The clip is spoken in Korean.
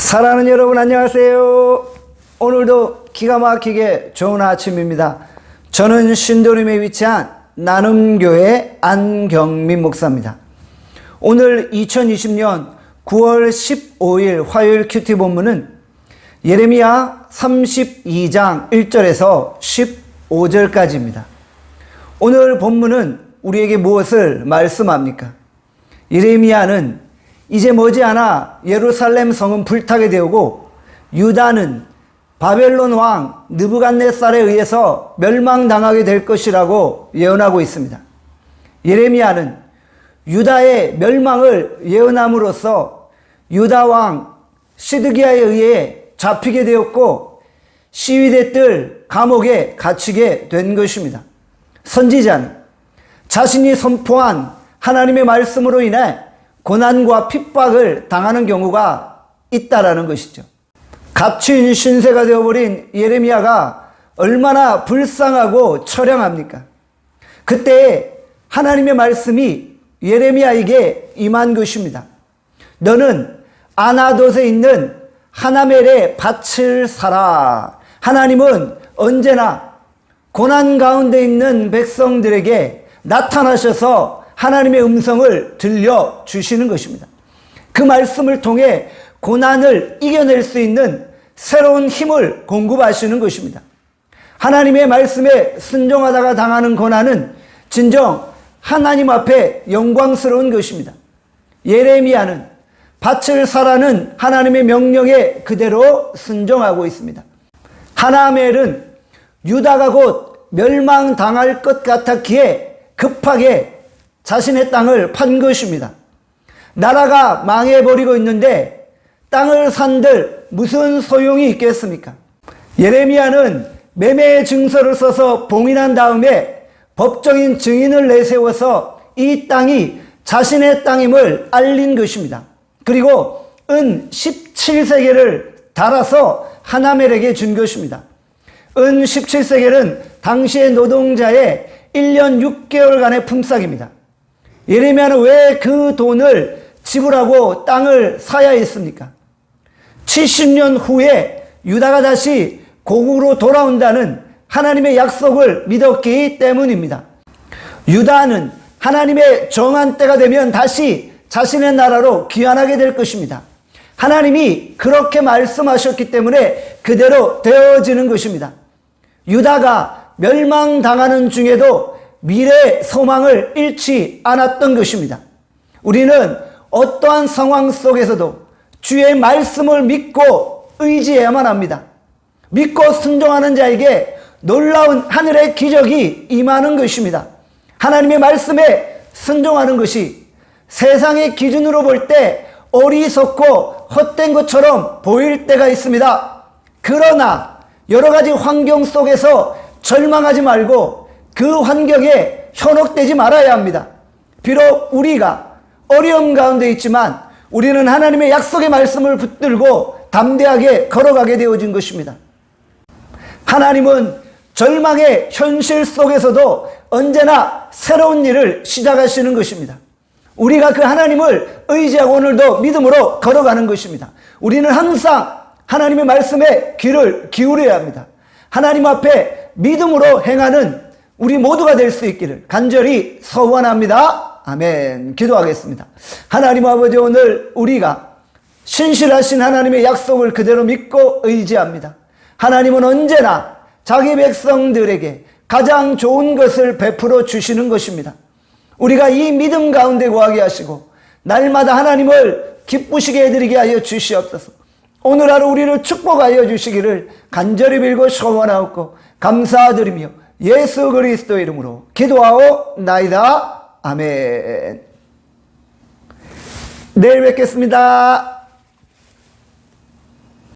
사랑하는 여러분 안녕하세요. 오늘도 기가 막히게 좋은 아침입니다. 저는 신도림에 위치한 나눔교회 안경민 목사입니다. 오늘 2020년 9월 15일 화요일 큐티 본문은 예레미야 32장 1절에서 15절까지입니다. 오늘 본문은 우리에게 무엇을 말씀합니까? 예레미야는 이제 머지않아 예루살렘 성은 불타게 되고 유다는 바벨론 왕 느부갓네살에 의해서 멸망당하게 될 것이라고 예언하고 있습니다. 예레미야는 유다의 멸망을 예언함으로써 유다 왕 시드기야에 의해 잡히게 되었고 시위대들 감옥에 갇히게 된 것입니다. 선지자는 자신이 선포한 하나님의 말씀으로 인해 고난과 핍박을 당하는 경우가 있다라는 것이죠. 갇힌 신세가 되어버린 예레미야가 얼마나 불쌍하고 처량합니까? 그때 하나님의 말씀이 예레미야에게 임한 것입니다. 너는 아나돗에 있는 하나멜의 밭을 사라. 하나님은 언제나 고난 가운데 있는 백성들에게 나타나셔서 하나님의 음성을 들려주시는 것입니다. 그 말씀을 통해 고난을 이겨낼 수 있는 새로운 힘을 공급하시는 것입니다. 하나님의 말씀에 순종하다가 당하는 고난은 진정 하나님 앞에 영광스러운 것입니다. 예레미야는 밭을 사라는 하나님의 명령에 그대로 순종하고 있습니다. 하나멜은 유다가 곧 멸망당할 것 같았기에 급하게 자신의 땅을 판 것입니다. 나라가 망해버리고 있는데 땅을 산들 무슨 소용이 있겠습니까? 예레미야는 매매 증서를 써서 봉인한 다음에 법적인 증인을 내세워서 이 땅이 자신의 땅임을 알린 것입니다. 그리고 은 17세겔을 달아서 하나멜에게 준 것입니다. 은 17세겔은 당시의 노동자의 1년 6개월간의 품삯입니다. 예레미야는 왜 그 돈을 지불하고 땅을 사야 했습니까? 70년 후에 유다가 다시 고국으로 돌아온다는 하나님의 약속을 믿었기 때문입니다. 유다는 하나님의 정한 때가 되면 다시 자신의 나라로 귀환하게 될 것입니다. 하나님이 그렇게 말씀하셨기 때문에 그대로 되어지는 것입니다. 유다가 멸망당하는 중에도 미래의 소망을 잃지 않았던 것입니다. 우리는 어떠한 상황 속에서도 주의 말씀을 믿고 의지해야만 합니다. 믿고 순종하는 자에게 놀라운 하늘의 기적이 임하는 것입니다. 하나님의 말씀에 순종하는 것이 세상의 기준으로 볼 때 어리석고 헛된 것처럼 보일 때가 있습니다. 그러나 여러 가지 환경 속에서 절망하지 말고 그 환경에 현혹되지 말아야 합니다. 비록 우리가 어려움 가운데 있지만 우리는 하나님의 약속의 말씀을 붙들고 담대하게 걸어가게 되어진 것입니다. 하나님은 절망의 현실 속에서도 언제나 새로운 일을 시작하시는 것입니다. 우리가 그 하나님을 의지하고 오늘도 믿음으로 걸어가는 것입니다. 우리는 항상 하나님의 말씀에 귀를 기울여야 합니다. 하나님 앞에 믿음으로 행하는 우리 모두가 될 수 있기를 간절히 소원합니다. 아멘. 기도하겠습니다. 하나님 아버지, 오늘 우리가 신실하신 하나님의 약속을 그대로 믿고 의지합니다. 하나님은 언제나 자기 백성들에게 가장 좋은 것을 베풀어 주시는 것입니다. 우리가 이 믿음 가운데 거하게 하시고 날마다 하나님을 기쁘시게 해드리게 하여 주시옵소서. 오늘 하루 우리를 축복하여 주시기를 간절히 빌고 소원하옵고 감사드리며 예수 그리스도 이름으로 기도하옵나이다. 아멘. 내일 뵙겠습니다.